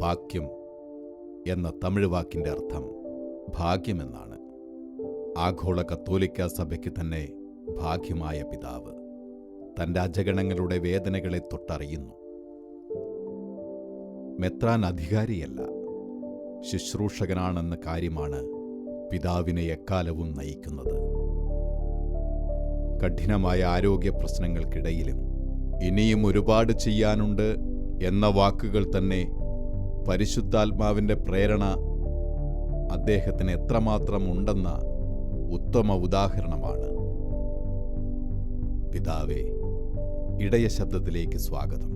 വാക്യം എന്ന തമിഴ് വാക്കിൻ്റെ അർത്ഥം ഭാഗ്യമെന്നാണ്. ആഗോള കത്തോലിക്ക സഭയ്ക്ക് തന്നെ ഭാഗ്യമായ പിതാവ് തൻ്റെ അജഗണങ്ങളുടെ വേദനകളെ തൊട്ടറിയുന്നു. മെത്രാൻ അധികാരിയല്ല, ശുശ്രൂഷകനാണെന്ന കാര്യമാണ് പിതാവിനെ എക്കാലവും നയിക്കുന്നത്. കഠിനമായ ആരോഗ്യ പ്രശ്നങ്ങൾക്കിടയിലും ഇനിയും ഒരുപാട് ചെയ്യാനുണ്ട് എന്ന വാക്കുകൾ തന്നെ പരിശുദ്ധാത്മാവിൻ്റെ പ്രേരണ അദ്ദേഹത്തിന് എത്രമാത്രം ഉണ്ടെന്ന ഉത്തമ ഉദാഹരണമാണ്. പിതാവേ, ഇടയ ശബ്ദത്തിലേക്ക് സ്വാഗതം.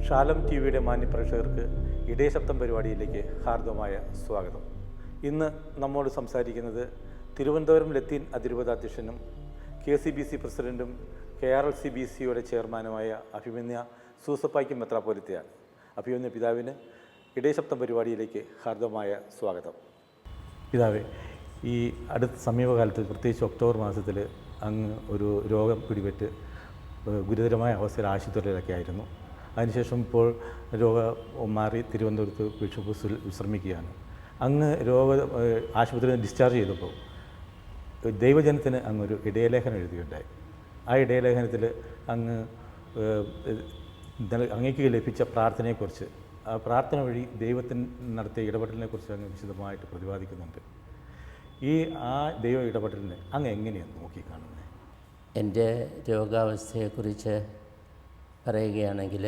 ഷാലം ടി വിയുടെ മാന്യപ്രേക്ഷകർക്ക് ഇടയ ശബ്ദം പരിപാടിയിലേക്ക് ഹാർദവമായ സ്വാഗതം. ഇന്ന് നമ്മോട് സംസാരിക്കുന്നത് തിരുവനന്തപുരം ലത്തീൻ അതിരൂപതാധ്യക്ഷനും KCBC പ്രസിഡന്റും KRLCBCയുടെ ചെയർമാനുമായ അഭിമന്യ സൂസപ്പായ്ക്കും മെത്രാപ്പോലിത്തയാണ്. അഭിമന്യ പിതാവിന് ഇടയ ശബ്ദം പരിപാടിയിലേക്ക് ഹാർദവമായ സ്വാഗതം. പിതാവേ, ഈ അടുത്ത സമീപകാലത്ത് പ്രത്യേകിച്ച് ഒക്ടോബർ മാസത്തിൽ അങ്ങ് ഒരു രോഗം പിടിപെട്ട് ഗുരുതരമായ അവസ്ഥയിൽ ആശുപത്രിയിലൊക്കെ ആയിരുന്നു. അതിനുശേഷം ഇപ്പോൾ രോഗം മാറി തിരുവനന്തപുരത്ത് ബിഷപ്പ് ഹൗസിൽ വിശ്രമിക്കുകയാണ്. അങ്ങ് ആശുപത്രിയിൽ നിന്ന് ഡിസ്ചാർജ് ചെയ്തപ്പോൾ ദൈവജനത്തിന് അങ്ങൊരു ഇടയലേഖനം എഴുതിയുണ്ടായി. ആ ഇടയലേഖനത്തിൽ അങ്ങേക്ക് ലഭിച്ച പ്രാർത്ഥനയെക്കുറിച്ച്, ആ പ്രാർത്ഥന വഴി ദൈവത്തിന് നടത്തിയ ഇടപെടലിനെക്കുറിച്ച് അങ്ങ് വിശദമായിട്ട് പ്രതിപാദിക്കുന്നുണ്ട്. ആ ദൈവ ഇടപെടലിനെ അങ്ങ് എങ്ങനെയാണ് നോക്കിക്കാണുന്നത്? എൻ്റെ രോഗാവസ്ഥയെക്കുറിച്ച് പറയുകയാണെങ്കിൽ,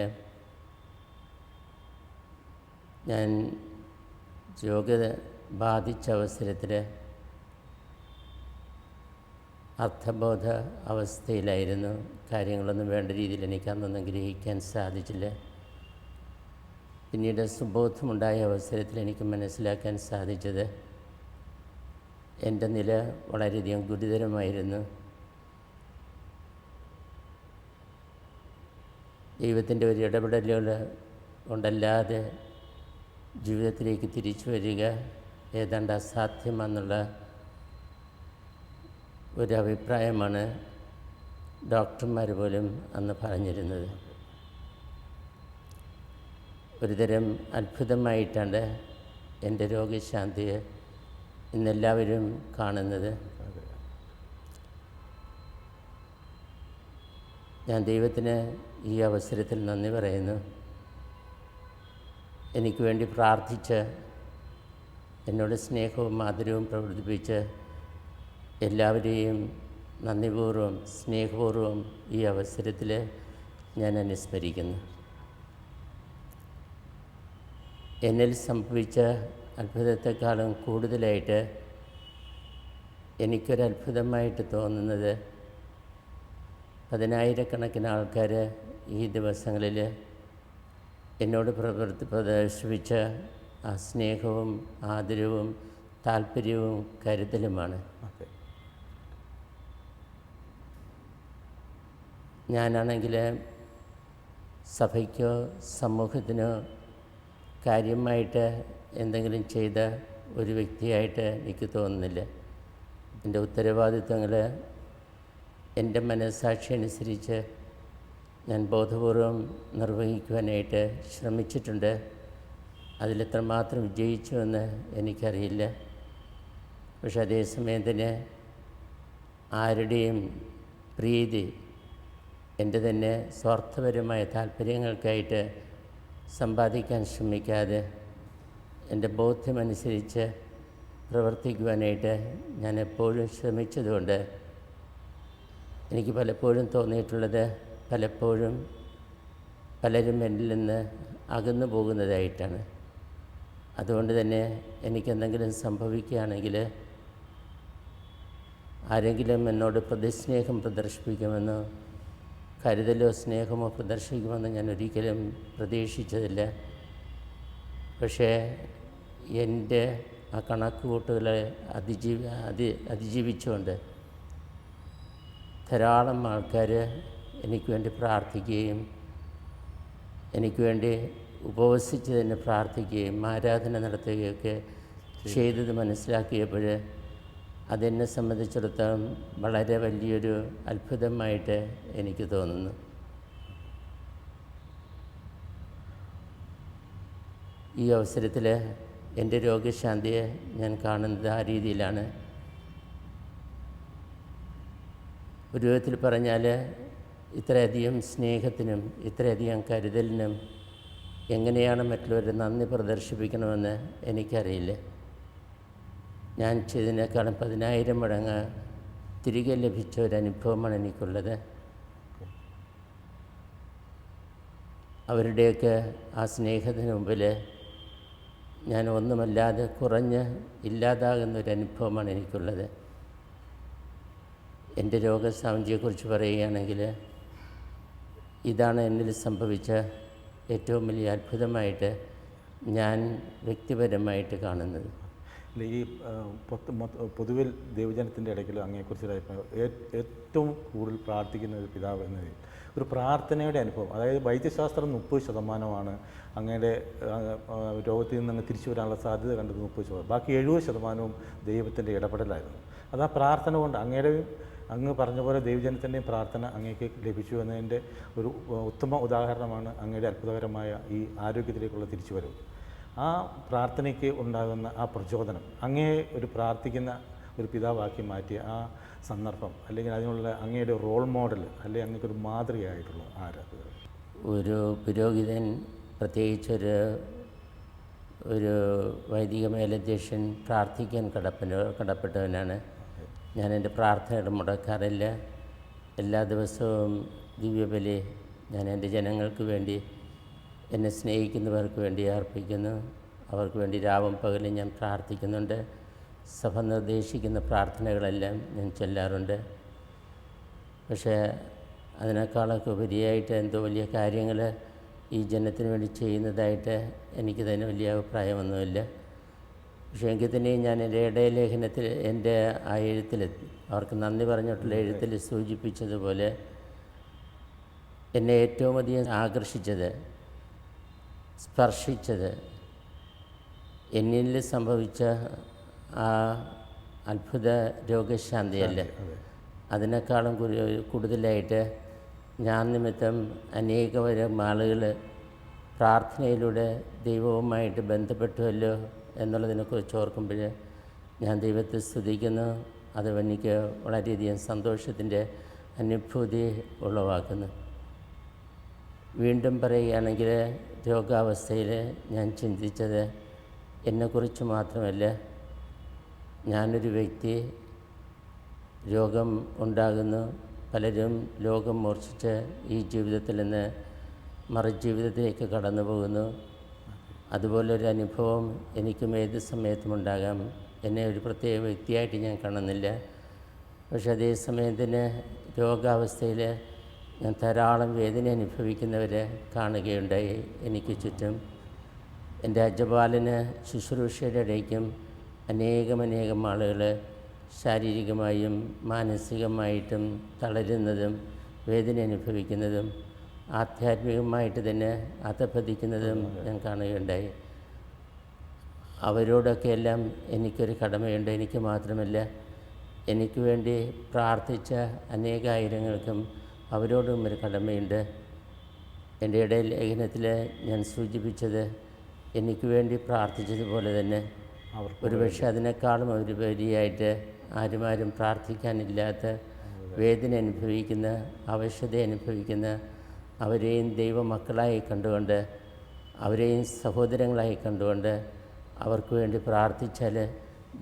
ഞാൻ രോഗ ബാധിച്ച അവസരത്തിൽ അർത്ഥബോധ അവസ്ഥയിലായിരുന്നു. കാര്യങ്ങളൊന്നും വേണ്ട രീതിയിൽ എനിക്ക് അന്നൊന്നും ഗ്രഹിക്കാൻ സാധിച്ചില്ല. പിന്നീട് സുബോധമുണ്ടായ അവസരത്തിൽ എനിക്ക് മനസ്സിലാക്കാൻ സാധിച്ചത് എൻ്റെ നില വളരെയധികം ഗുരുതരമായിരുന്നു. ദൈവത്തിൻ്റെ ഒരു ഇടപെടലുകൾ കൊണ്ടല്ലാതെ ജീവിതത്തിലേക്ക് തിരിച്ചു വരിക ഏതാണ്ട് അസാധ്യമെന്നുള്ള ഒരു അഭിപ്രായമാണ് ഡോക്ടർമാർ പോലും അന്ന് പറഞ്ഞിരുന്നത്. ഒരുതരം അത്ഭുതമായിട്ടാണ് എൻ്റെ രോഗശാന്തിയെ ഇന്നെല്ലാവരും കാണുന്നത്. ഞാൻ ദൈവത്തിന് ഈ അവസരത്തിൽ നന്ദി പറയുന്നു. എനിക്ക് വേണ്ടി പ്രാർത്ഥിച്ച് എന്നോട് സ്നേഹവും ആദരവും പ്രകടിപ്പിച്ച് എല്ലാവരെയും നന്ദിപൂർവ്വം സ്നേഹപൂർവ്വം ഈ അവസരത്തിൽ ഞാൻ അനുസ്മരിക്കുന്നു. എന്നിൽ സംഭവിച്ച അത്ഭുതത്തെക്കാളും കൂടുതലായിട്ട് എനിക്കൊരത്ഭുതമായിട്ട് തോന്നുന്നത് 10,000-കണക്കിന് ആൾക്കാർ ഈ ദിവസങ്ങളിൽ എന്നോട് പ്രദർശിപ്പിച്ച ആ സ്നേഹവും ആദരവും താല്പര്യവും കരുതലുമാണ്. ഞാനാണെങ്കിൽ സഭയ്ക്കോ സമൂഹത്തിനോ കാര്യമായിട്ട് എന്തെങ്കിലും ചെയ്ത ഒരു വ്യക്തിയായിട്ട് എനിക്ക് തോന്നുന്നില്ല. എൻ്റെ ഉത്തരവാദിത്വങ്ങൾ എൻ്റെ മനസ്സാക്ഷി അനുസരിച്ച് ഞാൻ ബോധപൂർവം നിർവഹിക്കുവാനായിട്ട് ശ്രമിച്ചിട്ടുണ്ട്. അതിലെത്രമാത്രം വിജയിച്ചുവെന്ന് എനിക്കറിയില്ല. പക്ഷെ അതേസമയം തന്നെ ആരുടെയും പ്രീതി എൻ്റെ തന്നെ സ്വാർത്ഥപരമായ താല്പര്യങ്ങൾക്കായിട്ട് സമ്പാദിക്കാൻ ശ്രമിക്കാതെ എൻ്റെ ബോധ്യമനുസരിച്ച് പ്രവർത്തിക്കുവാനായിട്ട് ഞാൻ എപ്പോഴും ശ്രമിച്ചതുകൊണ്ട് എനിക്ക് പലപ്പോഴും തോന്നിയിട്ടുള്ളത് പലപ്പോഴും പലരും എന്നിൽ നിന്ന് അകന്നു പോകുന്നതായിട്ടാണ്. അതുകൊണ്ട് തന്നെ എനിക്കെന്തെങ്കിലും സംഭവിക്കുകയാണെങ്കിൽ ആരെങ്കിലും എന്നോട് പ്രതിസ്നേഹം പ്രദർശിപ്പിക്കുമെന്നോ കരുതലോ സ്നേഹമോ പ്രദർശിക്കുമെന്ന് ഞാൻ ഒരിക്കലും പ്രതീക്ഷിച്ചതില്ല. പക്ഷേ എൻ്റെ ആ കണക്കുകൂട്ടുകളെ അതിജീവിച്ചുകൊണ്ട് ധാരാളം ആൾക്കാർ എനിക്ക് വേണ്ടി പ്രാർത്ഥിക്കുകയും എനിക്ക് വേണ്ടി ഉപവസിച്ച് തന്നെ പ്രാർത്ഥിക്കുകയും ആരാധന നടത്തുകയൊക്കെ ചെയ്തത് മനസ്സിലാക്കിയപ്പോൾ അതെന്നെ സംബന്ധിച്ചിടത്തോളം വളരെ വലിയൊരു അത്ഭുതമായിട്ട് എനിക്ക് തോന്നുന്നു. ഈ അവസരത്തിൽ എൻ്റെ രോഗശാന്തിയെ ഞാൻ കാണുന്നത് ആ രീതിയിലാണ്. ഒരു വിധത്തിൽ പറഞ്ഞാൽ ഇത്രയധികം സ്നേഹത്തിനും ഇത്രയധികം കരുതലിനും എങ്ങനെയാണ് മറ്റുള്ളവരെ നന്ദി പ്രദർശിപ്പിക്കണമെന്ന് എനിക്കറിയില്ല. ഞാൻ ചെയ്തതിനേക്കാളും 10,000 മടങ്ങ് തിരികെ ലഭിച്ച ഒരനുഭവമാണ് എനിക്കുള്ളത്. അവരുടെയൊക്കെ ആ സ്നേഹത്തിന് മുമ്പിൽ ഞാൻ ഒന്നുമല്ലാതെ കുറഞ്ഞ് ഇല്ലാതാകുന്നൊരനുഭവമാണ് എനിക്കുള്ളത്. എൻ്റെ രോഗസൗന്ദര്യത്തെക്കുറിച്ച് പറയുകയാണെങ്കിൽ ഇതാണ് എന്നിൽ സംഭവിച്ച ഏറ്റവും വലിയ അത്ഭുതമായിട്ട് ഞാൻ വ്യക്തിപരമായിട്ട് കാണുന്നത്. അല്ല, ഈ പൊതുവിൽ ദൈവജനത്തിൻ്റെ ഇടയ്ക്ക് അങ്ങയെക്കുറിച്ച് ഏറ്റവും കൂടുതൽ പ്രാർത്ഥിക്കുന്ന ഒരു പിതാവ് എന്നത് ഒരു പ്രാർത്ഥനയുടെ അനുഭവം, അതായത് വൈദ്യശാസ്ത്രം 30% അങ്ങയുടെ രോഗത്തിൽ നിന്ന് അങ്ങ് തിരിച്ചു വരാനുള്ള സാധ്യത കണ്ടത് 30%. ബാക്കി 70% ദൈവത്തിൻ്റെ ഇടപെടലായിരുന്നു. അത് ആ പ്രാർത്ഥന കൊണ്ട് അങ്ങ് പറഞ്ഞ പോലെ ദൈവജനത്തിൻ്റെയും പ്രാർത്ഥന അങ്ങേക്ക് ലഭിച്ചു എന്നതിൻ്റെ ഒരു ഉത്തമ ഉദാഹരണമാണ് അങ്ങയുടെ അത്ഭുതകരമായ ഈ ആരോഗ്യത്തിലേക്കുള്ള തിരിച്ചുവരവ്. ആ പ്രാർത്ഥനയ്ക്ക് ഉണ്ടാകുന്ന ആ പ്രചോദനം, അങ്ങയെ ഒരു പ്രാർത്ഥിക്കുന്ന ഒരു പിതാവാക്കി മാറ്റിയ ആ സന്ദർഭം, അല്ലെങ്കിൽ അതിനുള്ള അങ്ങയുടെ റോൾ മോഡൽ, അല്ലെങ്കിൽ അങ്ങേക്കൊരു മാതൃകയായിട്ടുള്ള ആരാധകർ? ഒരു പുരോഹിതൻ, പ്രത്യേകിച്ചൊരു വൈദിക മേലധ്യക്ഷൻ പ്രാർത്ഥിക്കാൻ കടപ്പെട്ടവനാണ് ഞാൻ. എൻ്റെ പ്രാർത്ഥനയുടെ മുടക്കാറില്ല. എല്ലാ ദിവസവും ദിവ്യബലി ഞാൻ എൻ്റെ ജനങ്ങൾക്ക് വേണ്ടി, എന്നെ സ്നേഹിക്കുന്നവർക്ക് വേണ്ടി അർപ്പിക്കുന്നു. അവർക്ക് വേണ്ടി രാവും പകലും ഞാൻ പ്രാർത്ഥിക്കുന്നുണ്ട്. സഭ നിർദ്ദേശിക്കുന്ന പ്രാർത്ഥനകളെല്ലാം ഞാൻ ചൊല്ലാറുണ്ട്. പക്ഷേ അതിനേക്കാളൊക്കെ ഉപരിയായിട്ട് എന്തോ വലിയ കാര്യങ്ങൾ ഈ ജനത്തിന് വേണ്ടി ചെയ്യുന്നതായിട്ട് എനിക്ക് തന്നെ വലിയ അഭിപ്രായമൊന്നുമില്ല. പക്ഷേ എങ്കിൽ തന്നെയും ഞാൻ എൻ്റെ ഇടയലേഖനത്തിൽ, എൻ്റെ ആ എഴുത്തിൽ, അവർക്ക് നന്ദി പറഞ്ഞിട്ടുള്ള എഴുത്തിൽ സൂചിപ്പിച്ചതുപോലെ എന്നെ ഏറ്റവും അധികം ആകർഷിച്ചത്, സ്പർശിച്ചത്, എന്നിൽ സംഭവിച്ച ആ അത്ഭുത രോഗശാന്തിയല്ല, അതിനേക്കാളും കൂടുതലായിട്ട് ഞാൻ നിമിത്തം അനേകം ആളുകൾ പ്രാർത്ഥനയിലൂടെ ദൈവവുമായിട്ട് ബന്ധപ്പെട്ടുവല്ലോ എന്നുള്ളതിനെക്കുറിച്ച് ഓർക്കുമ്പോൾ ഞാൻ ദൈവത്തെ സ്തുതിക്കുന്നു. അത് എനിക്ക് വളരെയധികം സന്തോഷത്തിൻ്റെ അനുഭൂതി ഉളവാക്കുന്നു. വീണ്ടും പറയുകയാണെങ്കിൽ രോഗാവസ്ഥയിൽ ഞാൻ ചിന്തിച്ചത് എന്നെക്കുറിച്ച് മാത്രമല്ല, ഞാനൊരു വ്യക്തി, രോഗം ഉണ്ടാകുന്നു, പലരും രോഗം മൂർച്ഛിച്ച് ഈ ജീവിതത്തിൽ നിന്ന് മറുജീവിതത്തിലേക്ക് കടന്നു പോകുന്നു. അതുപോലൊരു അനുഭവം എനിക്കും ഏത് സമയത്തും ഉണ്ടാകാം. എന്നെ ഒരു പ്രത്യേക വ്യക്തിയായിട്ട് ഞാൻ കാണുന്നില്ല. പക്ഷേ അതേ സമയത്തിന് രോഗാവസ്ഥയിൽ ഞാൻ ധാരാളം വേദന അനുഭവിക്കുന്നവരെ കാണുകയുണ്ടായി എനിക്ക് ചുറ്റും. എൻ്റെ അജപാലന് ശുശ്രൂഷയുടെ ഇടയ്ക്കും അനേകം ആളുകൾ ശാരീരികമായും മാനസികമായിട്ടും തളരുന്നതും വേദന അനുഭവിക്കുന്നതും ആധ്യാത്മികമായിട്ട് തന്നെ അധപ്പതിക്കുന്നതും ഞാൻ കാണുകയുണ്ടായി. അവരോടൊക്കെയെല്ലാം എനിക്കൊരു കടമയുണ്ട്. എനിക്ക് മാത്രമല്ല, എനിക്ക് വേണ്ടി പ്രാർത്ഥിച്ച അനേകായിരങ്ങൾക്കും അവരോടും ഒരു കടമയുണ്ട്. എൻ്റെ ഇടയലേഖനത്തിൽ ഞാൻ സൂചിപ്പിച്ചത്, എനിക്ക് വേണ്ടി പ്രാർത്ഥിച്ചതുപോലെ തന്നെ ഒരുപക്ഷെ അതിനേക്കാളും ഉപരിയായിട്ട് ആരും പ്രാർത്ഥിക്കാനില്ലാത്ത, വേദന അനുഭവിക്കുന്ന, അവശത അനുഭവിക്കുന്ന അവരെയും ദൈവമക്കളായി കണ്ടുകൊണ്ട്, അവരെയും സഹോദരങ്ങളായി കണ്ടുകൊണ്ട് അവർക്ക് വേണ്ടി പ്രാർത്ഥിച്ചാൽ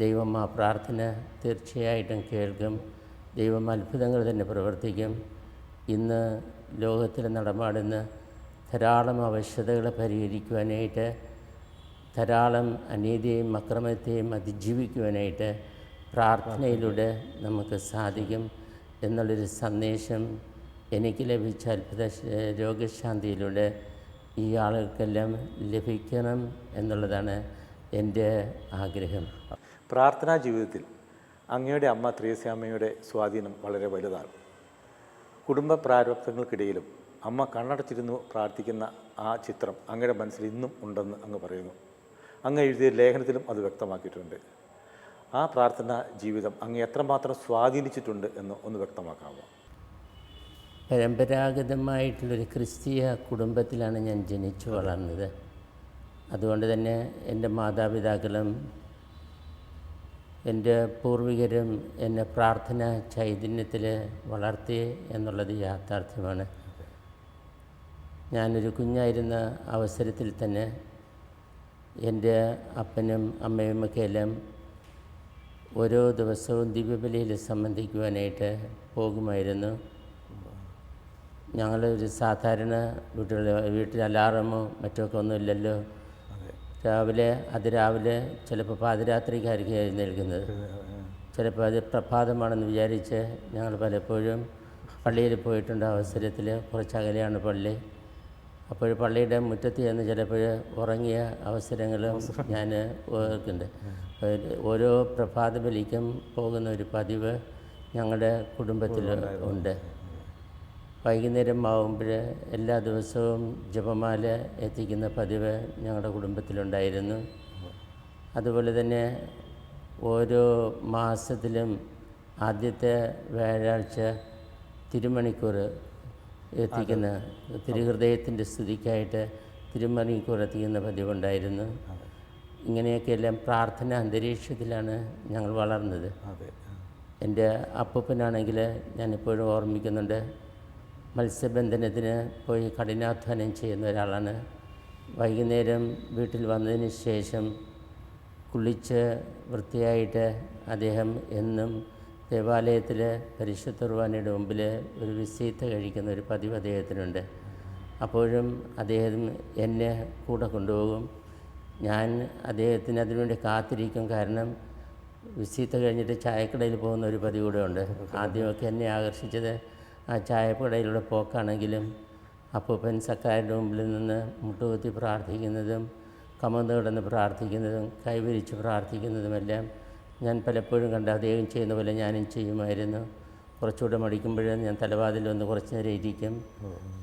ദൈവം ആ പ്രാർത്ഥന തീർച്ചയായിട്ടും കേൾക്കും. ദൈവം അത്ഭുതങ്ങൾ തന്നെ പ്രവർത്തിക്കും. ഇന്ന് ലോകത്തിൽ നടമാടുന്ന ധാരാളം അവശതകളെ പരിഹരിക്കുവാനായിട്ട്, ധാരാളം അനീതിയെയും അക്രമത്തെയും അതിജീവിക്കുവാനായിട്ട് പ്രാർത്ഥനയിലൂടെ നമുക്ക് സാധിക്കും എന്നുള്ളൊരു സന്ദേശം എനിക്ക് ലഭിച്ച അത്ഭുത രോഗശാന്തിയിലൂടെ ഈ ആളുകൾക്കെല്ലാം ലഭിക്കണം എന്നുള്ളതാണ് എൻ്റെ ആഗ്രഹം. പ്രാർത്ഥനാ ജീവിതത്തിൽ അങ്ങയുടെ അമ്മ ത്രേസ്യാമ്മയുടെ സ്വാധീനം വളരെ വലുതാണ്. കുടുംബ പ്രാരാബ്ധങ്ങൾക്കിടയിലും അമ്മ കണ്ണടച്ചിരുന്നു പ്രാർത്ഥിക്കുന്ന ആ ചിത്രം അങ്ങയുടെ മനസ്സിൽ ഇന്നും ഉണ്ടെന്ന് അങ്ങ് പറയുന്നു. അങ്ങ് എഴുതിയ ലേഖനത്തിലും അത് വ്യക്തമാക്കിയിട്ടുണ്ട്. ആ പ്രാർത്ഥനാ ജീവിതം അങ്ങ് എത്രമാത്രം സ്വാധീനിച്ചിട്ടുണ്ട് എന്ന് ഒന്ന് വ്യക്തമാക്കാമോ? പരമ്പരാഗതമായിട്ടുള്ളൊരു ക്രിസ്തീയ കുടുംബത്തിലാണ് ഞാൻ ജനിച്ചു വളർന്നത്. അതുകൊണ്ട് തന്നെ എൻ്റെ മാതാപിതാക്കളും എൻ്റെ പൂർവികരും എന്നെ പ്രാർത്ഥന ചൈതന്യത്തിൽ വളർത്തി എന്നുള്ളത് യാഥാർത്ഥ്യമാണ്. ഞാനൊരു കുഞ്ഞായിരുന്ന അവസരത്തിൽ തന്നെ എൻ്റെ അപ്പനും അമ്മയുമൊക്കെയെല്ലാം ഓരോ ദിവസവും ദിവ്യബലിയിൽ സംബന്ധിക്കുവാനായിട്ട് പോകുമായിരുന്നു. ഞങ്ങളൊരു സാധാരണ വീട്ടിൽ അലാറമോ മറ്റൊക്കെ ഒന്നുമില്ലല്ലോ. അതിരാവിലെ ചിലപ്പോൾ പാതിരാത്രിക്കായിരിക്കും എഴുന്നേൽക്കുന്നത്. ചിലപ്പോൾ അത് പ്രഭാതമാണെന്ന് വിചാരിച്ച് ഞങ്ങൾ പലപ്പോഴും പള്ളിയിൽ പോയിട്ടുണ്ട്. അവസരത്തിൽ കുറച്ചകലെയാണ് പള്ളി. അപ്പോൾ പള്ളിയുടെ മുറ്റത്ത് ചെന്ന് ചിലപ്പോൾ ഉറങ്ങിയ അവസരങ്ങളും ഞാൻ ഓർക്കുന്നുണ്ട്. ഓരോ പ്രഭാത ബലിക്കും പോകുന്ന ഒരു പതിവ് ഞങ്ങളുടെ കുടുംബത്തിൽ ഉണ്ട്. വൈകുന്നേരം ആകുമ്പോൾ എല്ലാ ദിവസവും ജപമാല എത്തിക്കുന്ന പതിവ് ഞങ്ങളുടെ കുടുംബത്തിലുണ്ടായിരുന്നു. അതുപോലെ തന്നെ ഓരോ മാസത്തിലും ആദ്യത്തെ വ്യാഴാഴ്ച തിരുമണിക്കൂർ എത്തിക്കുന്ന തിരുഹൃദയത്തിൻ്റെ സ്തുതിക്കായിട്ട് തിരുമണിക്കൂർ എത്തിക്കുന്ന പതിവുണ്ടായിരുന്നു. ഇങ്ങനെയൊക്കെയെല്ലാം പ്രാർത്ഥന അന്തരീക്ഷത്തിലാണ് ഞങ്ങൾ വളർന്നത്. എൻ്റെ അപ്പൂപ്പനാണെങ്കിൽ ഞാനിപ്പോഴും ഓർമ്മിക്കുന്നുണ്ട്. മത്സ്യബന്ധനത്തിന് പോയി കഠിനാധ്വാനം ചെയ്യുന്ന ഒരാളാണ്. വൈകുന്നേരം വീട്ടിൽ വന്നതിന് ശേഷം കുളിച്ച് വൃത്തിയായിട്ട് അദ്ദേഹം എന്നും ദേവാലയത്തിൽ പരിശുദ്ധ കുർബാനയുടെ മുമ്പിൽ ഒരു വിസീത്ത കഴിക്കുന്ന ഒരു പതിവ് അദ്ദേഹത്തിനുണ്ട്. അപ്പോഴും അദ്ദേഹം എന്നെ കൂടെ കൊണ്ടുപോകും. ഞാൻ അദ്ദേഹത്തിന് അതിനുവേണ്ടി കാത്തിരിക്കും. കാരണം വിസീത്ത കഴിഞ്ഞിട്ട് ചായക്കടയിൽ പോകുന്ന ഒരു പതിവ് കൂടെ ഉണ്ട്. ആദ്യമൊക്കെ എന്നെ ആകർഷിച്ചത് ആ ചായക്കടയിലൂടെ പോക്കാണെങ്കിലും അപ്പൂപ്പൻ സക്കാരുടെ മുമ്പിൽ നിന്ന് മുട്ടുകുത്തി പ്രാർത്ഥിക്കുന്നതും കമന്ന് കിടന്ന് പ്രാർത്ഥിക്കുന്നതും കൈവിരിച്ച് പ്രാർത്ഥിക്കുന്നതുമെല്ലാം ഞാൻ പലപ്പോഴും കണ്ട് അദ്ദേഹം ചെയ്യുന്ന പോലെ ഞാനും ചെയ്യുമായിരുന്നു. കുറച്ചുകൂടെ മടിക്കുമ്പോഴേ ഞാൻ തലവാതിലൊന്ന് കുറച്ച് നേരം ഇരിക്കും.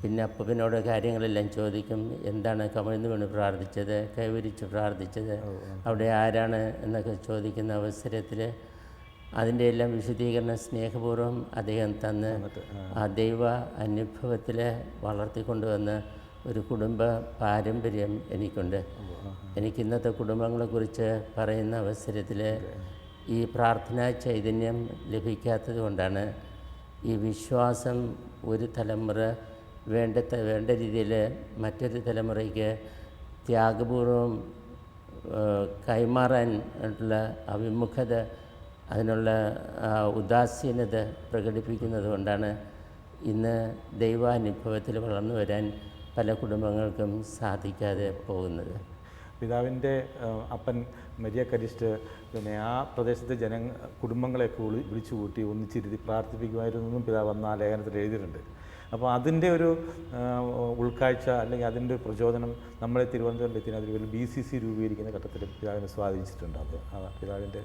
പിന്നെ അപ്പൂപ്പനോട് കാര്യങ്ങളെല്ലാം ചോദിക്കും. എന്താണ് കമിഴ്ന്ന് വീണ് പ്രാർത്ഥിച്ചത്, കൈവിരിച്ച് പ്രാർത്ഥിച്ചത്, അവിടെ ആരാണ് എന്നൊക്കെ ചോദിക്കുന്ന അവസരത്തിൽ അതിൻ്റെ എല്ലാം വിശദീകരണം സ്നേഹപൂർവ്വം അദ്ദേഹം തന്ന് ആ ദൈവ അനുഭവത്തിൽ വളർത്തിക്കൊണ്ടുവന്ന ഒരു കുടുംബ പാരമ്പര്യം എനിക്കുണ്ട്. എനിക്കിന്നത്തെ കുടുംബങ്ങളെക്കുറിച്ച് പറയുന്ന അവസരത്തിൽ ഈ പ്രാർത്ഥനാ ചൈതന്യം ലഭിക്കാത്തത് കൊണ്ടാണ് ഈ വിശ്വാസം ഒരു തലമുറ വേണ്ട രീതിയിൽ മറ്റൊരു തലമുറയ്ക്ക് ത്യാഗപൂർവം കൈമാറാൻ ഉള്ള വിമുഖത, അതിനുള്ള ഉദാസീനത പ്രകടിപ്പിക്കുന്നത് കൊണ്ടാണ് ഇന്ന് ദൈവാനുഭവത്തിൽ വളർന്നു വരാൻ പല കുടുംബങ്ങൾക്കും സാധിക്കാതെ പോകുന്നത്. പിതാവിൻ്റെ അപ്പൻ മരിയ കരിസ്റ്റ് പിന്നെ ആ പ്രദേശത്തെ കുടുംബങ്ങളെയൊക്കെ വിളിച്ചു കൂട്ടി ഒന്നിച്ചിരുത്തി പ്രാർത്ഥിപ്പിക്കുമായിരുന്നെന്നും പിതാവ് അന്ന് ആ ലേഖനത്തിൽ എഴുതിയിട്ടുണ്ട്. അപ്പോൾ അതിൻ്റെ ഒരു ഉൾക്കാഴ്ച അല്ലെങ്കിൽ അതിൻ്റെ ഒരു പ്രചോദനം നമ്മളെ തിരുവനന്തപുരത്തിന് അതിൽ BCC രൂപീകരിക്കുന്ന ഘട്ടത്തിൽ പിതാവിനെ സ്വാധീനിച്ചിട്ടുണ്ട്. അത് പിതാവിൻ്റെ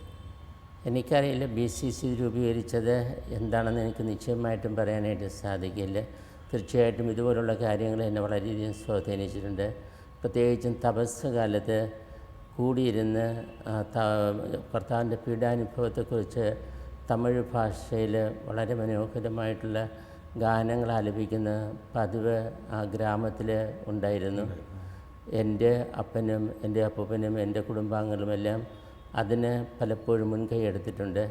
എനിക്കറിയില്ല BCC രൂപീകരിച്ചത് എന്താണെന്ന് എനിക്ക് നിശ്ചയമായിട്ടും പറയാനായിട്ട് സാധിക്കില്ല. തീർച്ചയായിട്ടും ഇതുപോലുള്ള കാര്യങ്ങൾ എന്നെ വളരെയധികം സ്വാധീനിച്ചിട്ടുണ്ട്. പ്രത്യേകിച്ചും തപസ് കാലത്ത് കൂടിയിരുന്ന് കർത്താവിൻ്റെ പീഡാനുഭവത്തെക്കുറിച്ച് തമിഴ് ഭാഷയിൽ വളരെ മനോഹരമായിട്ടുള്ള ഗാനങ്ങൾ ആലപിക്കുന്ന പതിവ് ആ ഗ്രാമത്തിൽ ഉണ്ടായിരുന്നു. എൻ്റെ അപ്പനും എൻ്റെ അപ്പൂപ്പനും എൻ്റെ കുടുംബാംഗങ്ങളുമെല്ലാം അതിന് പലപ്പോഴും മുൻകൈ എടുത്തിട്ടുണ്ട്.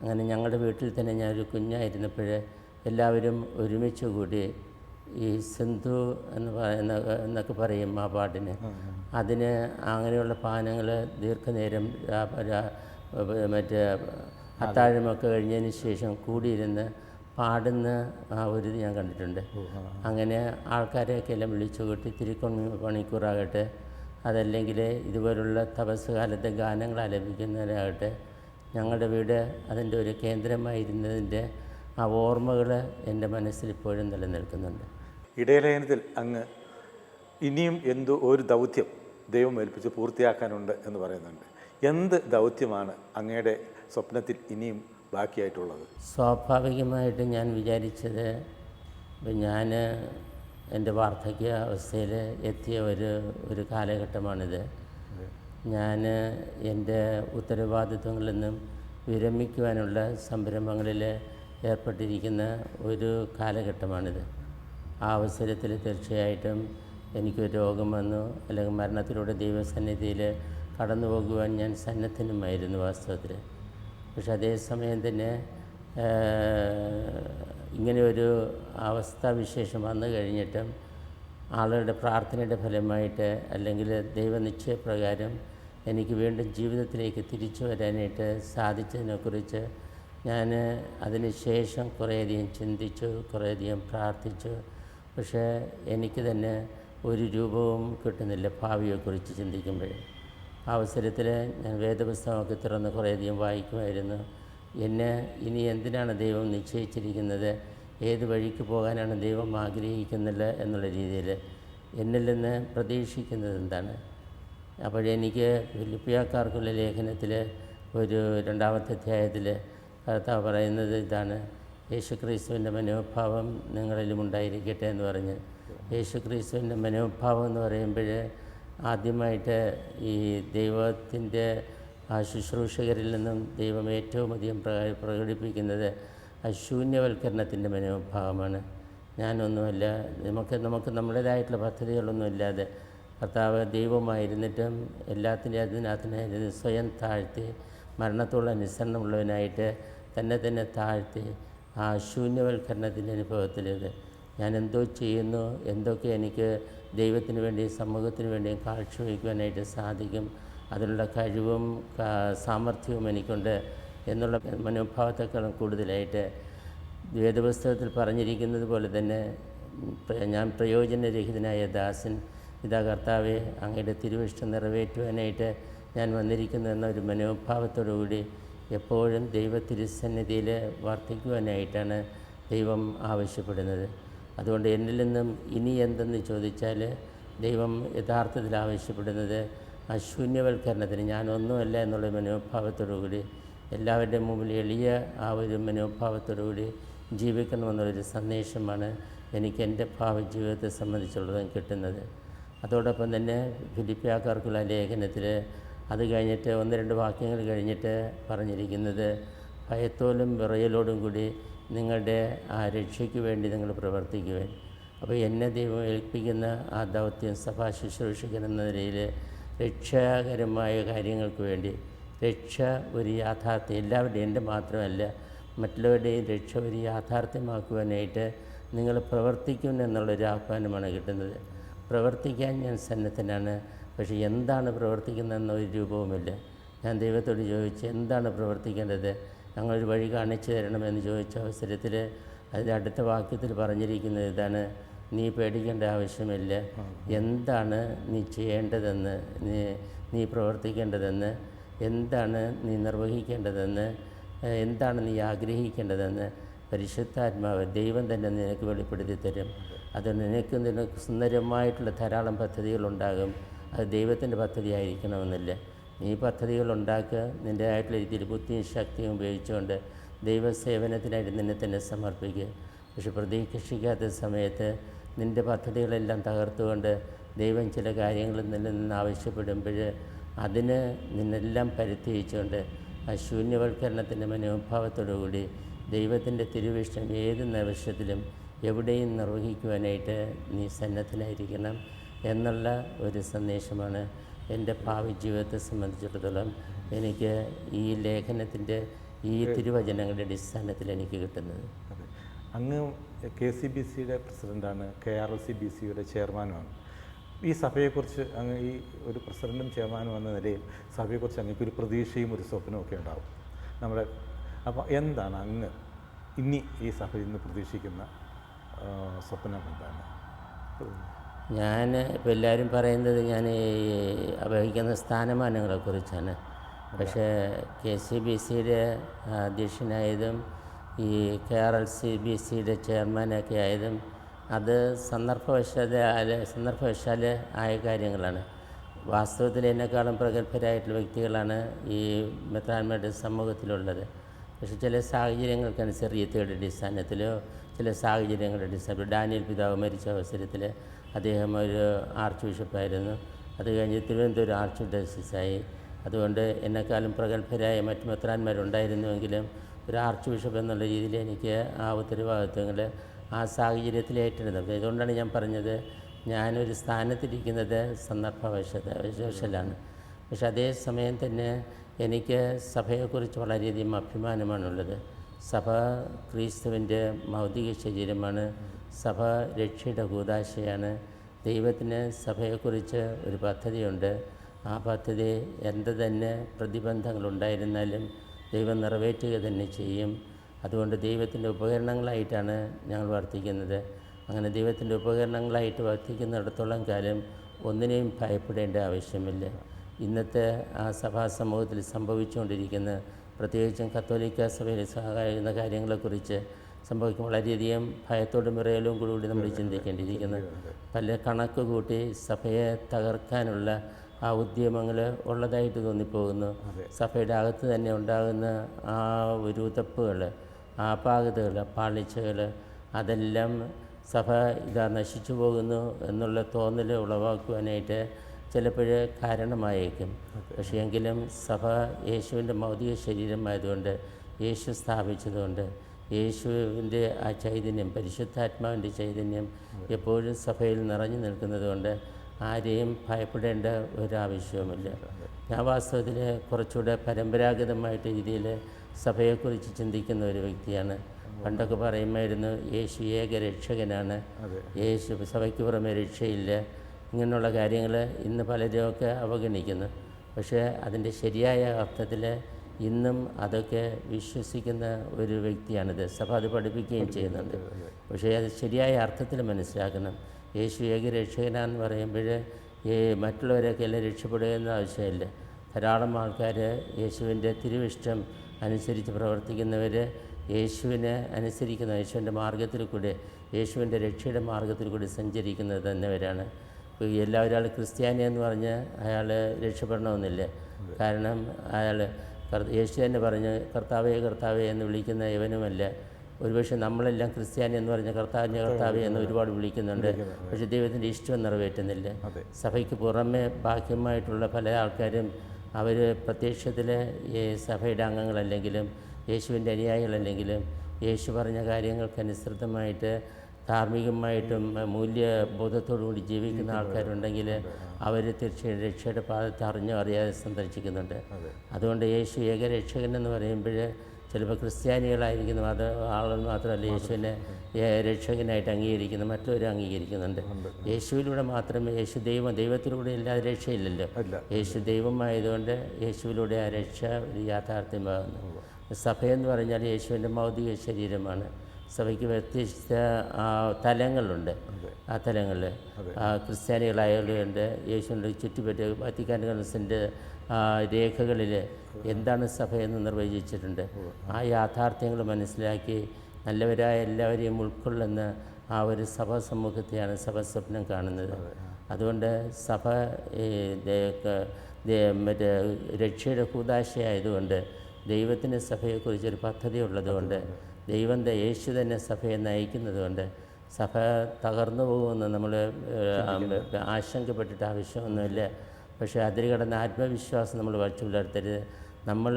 അങ്ങനെ ഞങ്ങളുടെ വീട്ടിൽ തന്നെ ഞാനൊരു കുഞ്ഞായിരുന്നപ്പോൾ എല്ലാവരും ഒരുമിച്ച് കൂടി ഈ സിന്ധു എന്നൊക്കെ പറയും ആ പാട്ടിന്. അതിന് അങ്ങനെയുള്ള പാനങ്ങൾ ദീർഘനേരം മറ്റേ അത്താഴമൊക്കെ കഴിഞ്ഞതിന് ശേഷം കൂടിയിരുന്ന് പാടുന്ന ആ ഒരു ഇത് ഞാൻ കണ്ടിട്ടുണ്ട്. അങ്ങനെ ആൾക്കാരെയൊക്കെ എല്ലാം വിളിച്ചു കൂട്ടി തിരുമണിക്കൂറാകട്ടെ, അതല്ലെങ്കിൽ ഇതുപോലുള്ള തപസ് കാലത്തെ ഗാനങ്ങൾ ആലപിക്കുന്നവരാകട്ടെ, ഞങ്ങളുടെ വീട് അതിൻ്റെ ഒരു കേന്ദ്രമായിരുന്നതിൻ്റെ ആ ഓർമ്മകൾ എൻ്റെ മനസ്സിൽ ഇപ്പോഴും നിലനിൽക്കുന്നുണ്ട്. ഇടയലേഖനത്തിൽ അങ്ങ് ഇനിയും ഒരു ദൗത്യം ദൈവം ഏൽപ്പിച്ച് പൂർത്തിയാക്കാനുണ്ട് എന്ന് പറയുന്നുണ്ട്. എന്ത് ദൗത്യമാണ് അങ്ങയുടെ സ്വപ്നത്തിൽ ഇനിയും ബാക്കിയായിട്ടുള്ളത്? സ്വാഭാവികമായിട്ട് ഞാൻ വിചാരിച്ചത്, ഞാൻ എൻ്റെ വാർദ്ധക്യ അവസ്ഥയിൽ എത്തിയ ഒരു കാലഘട്ടമാണിത്. ഞാൻ എൻ്റെ ഉത്തരവാദിത്വങ്ങളിൽ നിന്നും വിരമിക്കുവാനുള്ള സംരംഭങ്ങളിൽ ഏർപ്പെട്ടിരിക്കുന്ന ഒരു കാലഘട്ടമാണിത്. ആ അവസരത്തിൽ തീർച്ചയായിട്ടും എനിക്കൊരു രോഗം വന്നു, അല്ലെങ്കിൽ മരണത്തിലൂടെ ദൈവസന്നിധിയിൽ കടന്നു പോകുവാൻ ഞാൻ സന്നദ്ധനുമായിരുന്നു വാസ്തവത്തിൽ. പക്ഷെ അതേസമയം തന്നെ ഇങ്ങനെയൊരു അവസ്ഥാവിശേഷം വന്നു കഴിഞ്ഞിട്ടും ആളുകളുടെ പ്രാർത്ഥനയുടെ ഫലമായിട്ട് അല്ലെങ്കിൽ ദൈവനിശ്ചയപ്രകാരം എനിക്ക് വീണ്ടും ജീവിതത്തിലേക്ക് തിരിച്ചു വരാനായിട്ട് സാധിച്ചതിനെക്കുറിച്ച് ഞാൻ അതിന് ശേഷം കുറേയധികം ചിന്തിച്ചു, കുറേയധികം പ്രാർത്ഥിച്ചു. പക്ഷേ എനിക്ക് തന്നെ ഒരു രൂപവും കിട്ടുന്നില്ല ഭാവിയെക്കുറിച്ച് ചിന്തിക്കുമ്പോൾ. ആ അവസരത്തിൽ ഞാൻ വേദപുസ്തകമൊക്കെ തുറന്ന് കുറേയധികം വായിക്കുമായിരുന്നു. എന്നെ ഇനി എന്തിനാണ് ദൈവം നിശ്ചയിച്ചിരിക്കുന്നത്, ഏത് വഴിക്ക് പോകാനാണ് ദൈവം ആഗ്രഹിക്കുന്നില്ല എന്നുള്ള രീതിയിൽ എന്നിൽ നിന്ന് പ്രതീക്ഷിക്കുന്നത് എന്താണ്. അപ്പോഴെനിക്ക് ഫിലിപ്പിയക്കാർക്കുള്ള ലേഖനത്തിൽ ഒരു 2-ാമത്തെ അധ്യായത്തിൽ കർത്താവ് പറയുന്നത് ഇതാണ്: യേശുക്രിസ്തുവിൻ്റെ മനോഭാവം നിങ്ങളിലും ഉണ്ടായിരിക്കട്ടെ എന്ന് പറഞ്ഞ്. യേശുക്രിസ്തുവിൻ്റെ മനോഭാവം എന്ന് പറയുമ്പോൾ ആദ്യമായിട്ട് ഈ ദൈവത്തിൻ്റെ ആ ശുശ്രൂഷകരിൽ നിന്നും ദൈവം ഏറ്റവും അധികം പ്രകടിപ്പിക്കുന്നത് ആ ശൂന്യവൽക്കരണത്തിൻ്റെ മനോഭാവമാണ്. ഞാനൊന്നുമല്ല, നമുക്ക് നമ്മുടേതായിട്ടുള്ള പദ്ധതികളൊന്നുമില്ലാതെ കർത്താവ് ദൈവമായിരുന്നിട്ടും അതിനകത്ത് സ്വയം താഴ്ത്തി മരണത്തോളം അനുസരണമുള്ളവനായിട്ട് തന്നെ താഴ്ത്തി ആ ശൂന്യവൽക്കരണത്തിൻ്റെ അനുഭവത്തിലേത് ഞാൻ എന്തോ ചെയ്യുന്നു, എന്തൊക്കെ എനിക്ക് ദൈവത്തിന് വേണ്ടി സമൂഹത്തിന് വേണ്ടിയും കാഴ്ചവെക്കുവാനായിട്ട് സാധിക്കും, അതിനുള്ള കഴിവും സാമർഥ്യവും എനിക്കുണ്ട് എന്നുള്ള മനോഭാവത്തെക്കാളും കൂടുതലായിട്ട് വേദപുസ്തകത്തിൽ പറഞ്ഞിരിക്കുന്നത് പോലെ തന്നെ ഞാൻ പ്രയോജനരഹിതനായ ദാസൻ, ഇതാ കർത്താവെ അങ്ങയുടെ തിരുവിഷ്ടം നിറവേറ്റുവാനായിട്ട് ഞാൻ വന്നിരിക്കുന്നു എന്നൊരു മനോഭാവത്തോടുകൂടി എപ്പോഴും ദൈവ തിരുസന്നിധിയിൽ വർദ്ധിക്കുവാനായിട്ടാണ് ദൈവം ആവശ്യപ്പെടുന്നത്. അതുകൊണ്ട് എന്നിൽ നിന്നും ഇനി എന്തെന്ന് ചോദിച്ചാൽ ദൈവം യഥാർത്ഥത്തിൽ ആവശ്യപ്പെടുന്നത് ആ ശൂന്യവൽക്കരണത്തിന് ഞാനൊന്നുമല്ല എന്നുള്ള മനോഭാവത്തോടുകൂടി എല്ലാവരുടെയും മുമ്പിൽ എളിയ ആ ഒരു മനോഭാവത്തോടുകൂടി ജീവിക്കണമെന്നുള്ളൊരു സന്ദേശമാണ് എനിക്ക് എൻ്റെ ഭാവി ജീവിതത്തെ സംബന്ധിച്ചുള്ളതും കിട്ടുന്നത്. അതോടൊപ്പം തന്നെ ഫിലിപ്പിയക്കാർക്കുള്ള ലേഖനത്തിൽ അത് കഴിഞ്ഞിട്ട് 1-2 വാക്യങ്ങൾ കഴിഞ്ഞിട്ട് പറഞ്ഞിരിക്കുന്നത് ഭയത്തോലും വിറയലോടും കൂടി നിങ്ങളുടെ ആ രക്ഷയ്ക്ക് വേണ്ടി നിങ്ങൾ പ്രവർത്തിക്കുവാൻ. അപ്പോൾ എന്നെ ദൈവം ഏൽപ്പിക്കുന്ന ആ ദൗത്യം സഭാ ശുശ്രൂഷകൻ എന്ന നിലയിൽ രക്ഷാകരമായ കാര്യങ്ങൾക്ക് വേണ്ടി രക്ഷ ഒരു യാഥാർത്ഥ്യം, എല്ലാവരുടെയും എൻ്റെ മാത്രമല്ല മറ്റുള്ളവരുടെയും രക്ഷ ഒരു യാഥാർത്ഥ്യമാക്കുവാനായിട്ട് നിങ്ങൾ പ്രവർത്തിക്കും എന്നുള്ളൊരു ആഹ്വാനമാണ് കിട്ടുന്നത്. പ്രവർത്തിക്കാൻ ഞാൻ സന്നദ്ധനാണ്. പക്ഷേ എന്താണ് പ്രവർത്തിക്കുന്നതെന്നൊരു രൂപവുമില്ല. ഞാൻ ദൈവത്തോട് ചോദിച്ചു, എന്താണ് പ്രവർത്തിക്കേണ്ടത്, ഞങ്ങളൊരു വഴി കാണിച്ചു തരണമെന്ന് ചോദിച്ച അവസരത്തിൽ അതിൻ്റെ അടുത്ത വാക്യത്തിൽ പറഞ്ഞിരിക്കുന്നത് ഇതാണ്: നീ പേടിക്കേണ്ട ആവശ്യമില്ല. എന്താണ് നീ ചെയ്യേണ്ടതെന്ന്, നീ പ്രവർത്തിക്കേണ്ടതെന്ന്, എന്താണ് നീ നിർവഹിക്കേണ്ടതെന്ന്, എന്താണ് നീ ആഗ്രഹിക്കേണ്ടതെന്ന് പരിശുദ്ധാത്മാവ് ദൈവം തന്നെ നിനക്ക് വെളിപ്പെടുത്തി തരും. അത് നിനക്ക് സുന്ദരമായിട്ടുള്ള ധാരാളം പദ്ധതികളുണ്ടാകും. അത് ദൈവത്തിൻ്റെ പദ്ധതി ആയിരിക്കണമെന്നില്ല. നീ പദ്ധതികളുണ്ടാക്കുക, നിൻ്റേതായിട്ടുള്ള രീതിയിൽ ബുദ്ധിയും ശക്തിയും ഉപയോഗിച്ചുകൊണ്ട് ദൈവസേവനത്തിനായിട്ട് നിന്നെ തന്നെ സമർപ്പിക്കുക. പക്ഷെ പ്രതീക്ഷിക്കാത്ത സമയത്ത് നിൻ്റെ പദ്ധതികളെല്ലാം തകർത്തുകൊണ്ട് ദൈവം ചില കാര്യങ്ങളിൽ നിന്ന് ആവശ്യപ്പെടുമ്പോൾ അതിന് നിന്നെല്ലാം പരിത്യജിച്ചുകൊണ്ട് ആ ശൂന്യവൽക്കരണത്തിൻ്റെ മനോഭാവത്തോടുകൂടി ദൈവത്തിൻ്റെ തിരുവിഷ്ടം ഏത് നിമിഷത്തിലും എവിടെയും നിർവഹിക്കുവാനായിട്ട് നീ സന്നദ്ധനായിരിക്കണം എന്നുള്ള ഒരു സന്ദേശമാണ് എൻ്റെ ഭാവി ജീവിതത്തെ സംബന്ധിച്ചിടത്തോളം എനിക്ക് ഈ ലേഖനത്തിൻ്റെ ഈ തിരുവചനങ്ങളുടെ അടിസ്ഥാനത്തിൽ എനിക്ക് കിട്ടുന്നത്. അങ്ങ് KCBCയുടെ പ്രസിഡൻ്റാണ്, KRLC-BCയുടെ ചെയർമാനുമാണ്. ഈ സഭയെക്കുറിച്ച് അങ്ങ് ഈ ഒരു പ്രസിഡൻറ്റും ചെയർമാനും എന്ന നിലയിൽ സഭയെക്കുറിച്ച് അങ്ങേക്കൊരു പ്രതീക്ഷയും ഒരു സ്വപ്നവും ഒക്കെ ഉണ്ടാവും നമ്മുടെ. അപ്പോൾ എന്താണ് അങ്ങ് ഇനി ഈ സഭയിൽ നിന്ന് പ്രതീക്ഷിക്കുന്ന സ്വപ്നം എന്താണ്? ഞാൻ ഇപ്പോൾ എല്ലാവരും പറയുന്നത് ഞാൻ വഹിക്കുന്ന സ്ഥാനമാനങ്ങളെക്കുറിച്ചാണ്. പക്ഷേ KCBCയുടെ അധ്യക്ഷനായതും ഈ KRLC-BCയുടെ ചെയർമാനൊക്കെ ആയതും അത് സന്ദർഭവശാൽ ആയ കാര്യങ്ങളാണ്. വാസ്തവത്തിൽ എന്നെക്കാളും പ്രഗത്ഭരായിട്ടുള്ള വ്യക്തികളാണ് ഈ മെത്രാന്മാരുടെ സമൂഹത്തിലുള്ളത്. പക്ഷേ ചില സാഹചര്യങ്ങൾക്കനുസരിച്ചയുടെ അടിസ്ഥാനത്തിലോ ചില സാഹചര്യങ്ങളുടെ അടിസ്ഥാനത്തിൽ ഡാനിയൽ പിതാവ് മരിച്ച അവസരത്തിൽ അദ്ദേഹം ഒരു ആർച്ച് ബിഷപ്പായിരുന്നു. അത് കഴിഞ്ഞ് തിരുവനന്തപുരം ആർച്ച് ഡയസിസായി. അതുകൊണ്ട് എന്നെക്കാളും പ്രഗത്ഭരായ മറ്റ് മെത്രാന്മാരുണ്ടായിരുന്നുവെങ്കിലും ഒരു ആർച്ച് ബിഷപ്പ് എന്നുള്ള രീതിയിൽ എനിക്ക് ആ ഉത്തരവാദിത്വങ്ങൾ ആ സാഹചര്യത്തിൽ ഏറ്റെടുത്തത്. ഇതുകൊണ്ടാണ് ഞാൻ പറഞ്ഞത് ഞാനൊരു സ്ഥാനത്തിരിക്കുന്നത് സന്ദർഭവശാലാണ്. പക്ഷെ അതേ സമയം തന്നെ എനിക്ക് സഭയെക്കുറിച്ച് വളരെയധികം അഭിമാനമാണുള്ളത്. സഭ ക്രിസ്തുവിൻ്റെ ഭൗതിക ശരീരമാണ്. സഭ രക്ഷയുടെ കൂദാശയാണ്. ദൈവത്തിന് സഭയെക്കുറിച്ച് ഒരു പദ്ധതിയുണ്ട്. ആ പദ്ധതി എന്ത് തന്നെ പ്രതിബന്ധങ്ങളുണ്ടായിരുന്നാലും ദൈവം നിറവേറ്റുക തന്നെ ചെയ്യും. അതുകൊണ്ട് ദൈവത്തിൻ്റെ ഉപകരണങ്ങളായിട്ടാണ് ഞങ്ങൾ വർത്തിക്കുന്നത്. അങ്ങനെ ദൈവത്തിൻ്റെ ഉപകരണങ്ങളായിട്ട് വർത്തിക്കുന്നിടത്തോളം കാലം ഒന്നിനെയും ഭയപ്പെടേണ്ട ആവശ്യമില്ല. ഇന്നത്തെ ആ സഭാ സമൂഹത്തിൽ സംഭവിച്ചുകൊണ്ടിരിക്കുന്ന, പ്രത്യേകിച്ചും കത്തോലിക്ക സഭയിൽ സഹായിക്കുന്ന കാര്യങ്ങളെക്കുറിച്ച് സംഭവിക്കും വളരെയധികം ഭയത്തോടും വിറയലും കൂടി നമ്മൾ ചിന്തിക്കേണ്ടിയിരിക്കുന്നു. പല കണക്ക് കൂട്ടി സഭയെ തകർക്കാനുള്ള ആ ഉദ്യമങ്ങൾ ഉള്ളതായിട്ട് തോന്നിപ്പോകുന്നു. സഭയുടെ അകത്ത് തന്നെ ഉണ്ടാകുന്ന ആ ഒരു ഉതപ്പുകൾ, ആപാകതകൾ, പാളിച്ചകൾ, അതെല്ലാം സഭ നശിച്ചു പോകുന്നു എന്നുള്ള തോന്നൽ ഉളവാക്കുവാനായിട്ട് ചിലപ്പോൾ കാരണമായേക്കും. പക്ഷേ എങ്കിലും സഭ യേശുവിൻ്റെ ഭൗതിക ശരീരമായതുകൊണ്ട്, യേശു സ്ഥാപിച്ചതുകൊണ്ട്, യേശുവിൻ്റെ ആ ചൈതന്യം, പരിശുദ്ധാത്മാവിൻ്റെ ചൈതന്യം എപ്പോഴും സഭയിൽ നിറഞ്ഞു നിൽക്കുന്നതുകൊണ്ട് ആരെയും ഭയപ്പെടേണ്ട ഒരാവശ്യവുമില്ല. ഞാൻ വാസ്തവത്തിൽ കുറച്ചുകൂടെ പരമ്പരാഗതമായിട്ട് രീതിയിൽ സഭയെക്കുറിച്ച് ചിന്തിക്കുന്ന ഒരു വ്യക്തിയാണ്. പണ്ടൊക്കെ പറയുമായിരുന്നു യേശു ഏക രക്ഷകനാണ്, യേശു സഭയ്ക്ക് പുറമെ രക്ഷയില്ല, ഇങ്ങനെയുള്ള കാര്യങ്ങൾ ഇന്ന് പലരുമൊക്കെ അവഗണിക്കുന്നു. പക്ഷേ അതിൻ്റെ ശരിയായ അർത്ഥത്തിൽ ഇന്നും അതൊക്കെ വിശ്വസിക്കുന്ന ഒരു വ്യക്തിയാണിത്. സഭ അത് പഠിപ്പിക്കുകയും ചെയ്യുന്നുണ്ട്. പക്ഷേ അത് ശരിയായ അർത്ഥത്തിൽ മനസ്സിലാക്കണം. യേശു ഏക രക്ഷകനാന്ന് പറയുമ്പോൾ മറ്റുള്ളവരൊക്കെ എല്ലാം രക്ഷപ്പെടുക എന്ന ആവശ്യമില്ല. ധാരാളം ആൾക്കാർ യേശുവിൻ്റെ തിരുവിഷ്ടം അനുസരിച്ച് പ്രവർത്തിക്കുന്നവർ, യേശുവിനെ അനുസരിക്കുന്ന, യേശുവിൻ്റെ മാർഗത്തിൽ കൂടി, യേശുവിൻ്റെ രക്ഷയുടെ മാർഗത്തിൽ കൂടി സഞ്ചരിക്കുന്നത് തന്നെവരാണ്. ഒരാൾ ക്രിസ്ത്യാനി എന്ന് പറഞ്ഞ് അയാൾ രക്ഷപ്പെടണമെന്നില്ല. കാരണം അയാൾ യേശു തന്നെ പറഞ്ഞ് കർത്താവേ കർത്താവേ എന്ന് വിളിക്കുന്ന യവനുമല്ല. ഒരുപക്ഷെ നമ്മളെല്ലാം ക്രിസ്ത്യാനി എന്ന് പറഞ്ഞ് കർത്താവേ എന്ന് ഒരുപാട് വിളിക്കുന്നുണ്ട്. പക്ഷേ ദൈവത്തിൻ്റെ ഇഷ്ടം നിറവേറ്റുന്നില്ല. സഭയ്ക്ക് പുറമെ ബാഹ്യമായിട്ടുള്ള പല ആൾക്കാരും അവർ പ്രത്യക്ഷത്തിൽ സഭയുടെ അംഗങ്ങളല്ലെങ്കിലും യേശുവിൻ്റെ അനുയായികളല്ലെങ്കിലും യേശു പറഞ്ഞ കാര്യങ്ങൾക്കനുസൃതമായിട്ട് ധാർമ്മികമായിട്ടും മൂല്യബോധത്തോടു കൂടി ജീവിക്കുന്ന ആൾക്കാരുണ്ടെങ്കിൽ അവർ തീർച്ചയായും രക്ഷയുടെ പാദത്തെ അറിഞ്ഞോ അറിയാതെ സന്ദർശിക്കുന്നുണ്ട്. അതുകൊണ്ട് യേശു ഏകരക്ഷകൻ എന്ന് പറയുമ്പോൾ ചിലപ്പോൾ ക്രിസ്ത്യാനികളായിരിക്കുന്ന ആളുകൾ മാത്രമല്ല യേശുവിനെ രക്ഷകനായിട്ട് അംഗീകരിക്കുന്നത്, മറ്റുള്ളവരും അംഗീകരിക്കുന്നുണ്ട്. യേശുവിലൂടെ മാത്രമേ, യേശു ദൈവത്തിലൂടെ ഇല്ലാതെ രക്ഷയില്ലല്ലോ. യേശു ദൈവമായതുകൊണ്ട് യേശുവിലൂടെ ആ രക്ഷ ഒരു യാഥാർത്ഥ്യമാകുന്നു. സഭയെന്ന് പറഞ്ഞാൽ യേശുവിൻ്റെ ഭൗതിക ശരീരമാണ്. സഭയ്ക്ക് വ്യത്യസ്ത തലങ്ങളുണ്ട്. ആ തലങ്ങളിൽ ക്രിസ്ത്യാനികളായവരുണ്ട്. യേശുവിൻ്റെ ചുറ്റുപറ്റി വത്തിക്കാൻ കൗൺസിലിൻ്റെ രേഖകളിൽ എന്താണ് സഭയെന്ന് നിർവചിച്ചിട്ടുണ്ട്. ആ യാഥാർത്ഥ്യങ്ങൾ മനസ്സിലാക്കി നല്ലവരായ എല്ലാവരെയും ഉൾക്കൊള്ളുന്ന ആ ഒരു സഭാ സമൂഹത്തെയാണ് സഭ സ്വപ്നം കാണുന്നത്. അതുകൊണ്ട് സഭ മറ്റേ രക്ഷയുടെ കൂദാശയായതുകൊണ്ട്, ദൈവത്തിന് സഭയെക്കുറിച്ചൊരു പദ്ധതി ഉള്ളതുകൊണ്ട്, യേശു തന്നെ സഭയെ നയിക്കുന്നതുകൊണ്ട് സഭ തകർന്നു പോകുമെന്ന് നമ്മൾ ആശങ്കപ്പെട്ടിട്ട് ആവശ്യമൊന്നുമില്ല. പക്ഷേ അതിൽ കിടന്ന ആത്മവിശ്വാസം നമ്മൾ വച്ചു പുലർത്തരുത്. നമ്മൾ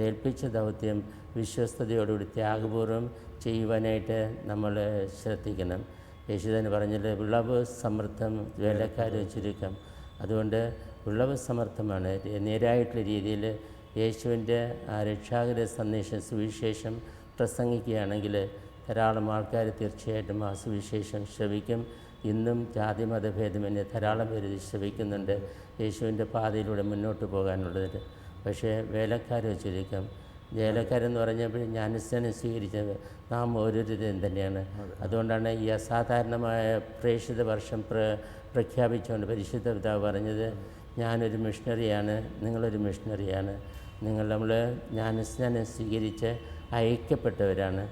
ഏൽപ്പിച്ച ദൗത്യം വിശ്വസ്തയോടുകൂടി ത്യാഗപൂർവ്വം ചെയ്യുവാനായിട്ട് നമ്മൾ ശ്രദ്ധിക്കണം. യേശു തന്നെ പറഞ്ഞത് വിളവ് സമൃദ്ധം, വേലക്കാർ ചുരുക്കം. അതുകൊണ്ട് വിളവ് സമൃദ്ധമാണ്. നേരായിട്ടുള്ള രീതിയിൽ യേശുവിൻ്റെ ആ രക്ഷാകര സന്ദേശം, സുവിശേഷം പ്രസംഗിക്കുകയാണെങ്കിൽ ധാരാളം ആൾക്കാർ തീർച്ചയായിട്ടും ആ സുവിശേഷം ശ്രവിക്കും. ഇന്നും ജാതി മതഭേദമന്യേ ധാരാളം പേര് ശ്രവിക്കുന്നുണ്ട് യേശുവിൻ്റെ പാതയിലൂടെ മുന്നോട്ട് പോകാനുള്ളത്. പക്ഷേ വേലക്കാർ ചുരുക്കം. വേലക്കാരെന്ന് പറഞ്ഞപ്പോൾ ജ്ഞാനസ്നാനം സ്വീകരിച്ചത് നാം ഓരോരുത്തരും തന്നെയാണ്. അതുകൊണ്ടാണ് ഈ അസാധാരണമായ പ്രേക്ഷിത വർഷം പ്രഖ്യാപിച്ചുകൊണ്ട് പരിശുദ്ധ പിതാവ് പറഞ്ഞത്, ഞാനൊരു മിഷണറിയാണ്, നിങ്ങളൊരു മിഷണറിയാണ്. നമ്മൾ ജ്ഞാനസ്നാനം സ്വീകരിച്ച് അയക്കപ്പെട്ടവരാണ്.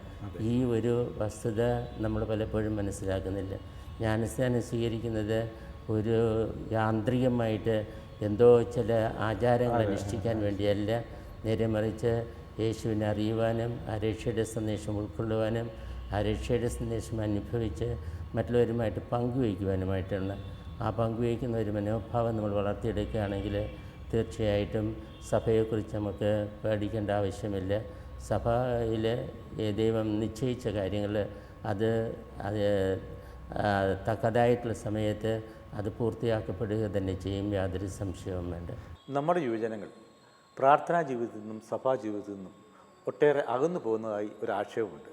ഈ ഒരു വസ്തുത നമ്മൾ പലപ്പോഴും മനസ്സിലാക്കുന്നില്ല. ജ്ഞാനസ്നാനം സ്വീകരിക്കുന്നത് ഒരു യാന്ത്രികമായിട്ട് എന്തോ ചില ആചാരങ്ങൾ അനുഷ്ഠിക്കാൻ വേണ്ടിയല്ല, നേരെ മറിച്ച് യേശുവിനെ അറിയുവാനും ആ രക്ഷയുടെ സന്ദേശം ഉൾക്കൊള്ളുവാനും ആ രക്ഷയുടെ സന്ദേശം അനുഭവിച്ച് മറ്റുള്ളവരുമായിട്ട് പങ്കുവയ്ക്കുവാനുമായിട്ടുള്ള ആ പങ്കുവയ്ക്കുന്ന ഒരു മനോഭാവം നമ്മൾ വളർത്തിയെടുക്കുകയാണെങ്കിൽ തീർച്ചയായിട്ടും സഭയെക്കുറിച്ച് നമുക്ക് പേടിക്കേണ്ട ആവശ്യമില്ല. സഭയിൽ ദൈവം നിശ്ചയിച്ച കാര്യങ്ങൾ അത് തക്കതായിട്ടുള്ള സമയത്ത് അത് പൂർത്തിയാക്കപ്പെടുക തന്നെ ചെയ്യും, യാതൊരു സംശയവും വേണ്ട. നമ്മുടെ യുവജനങ്ങൾ പ്രാർത്ഥനാ ജീവിതത്തിൽ നിന്നും സഭാ ജീവിതത്തിൽ നിന്നും ഒട്ടേറെ അകന്നു പോകുന്നതായി ഒരു ആക്ഷേപമുണ്ട്.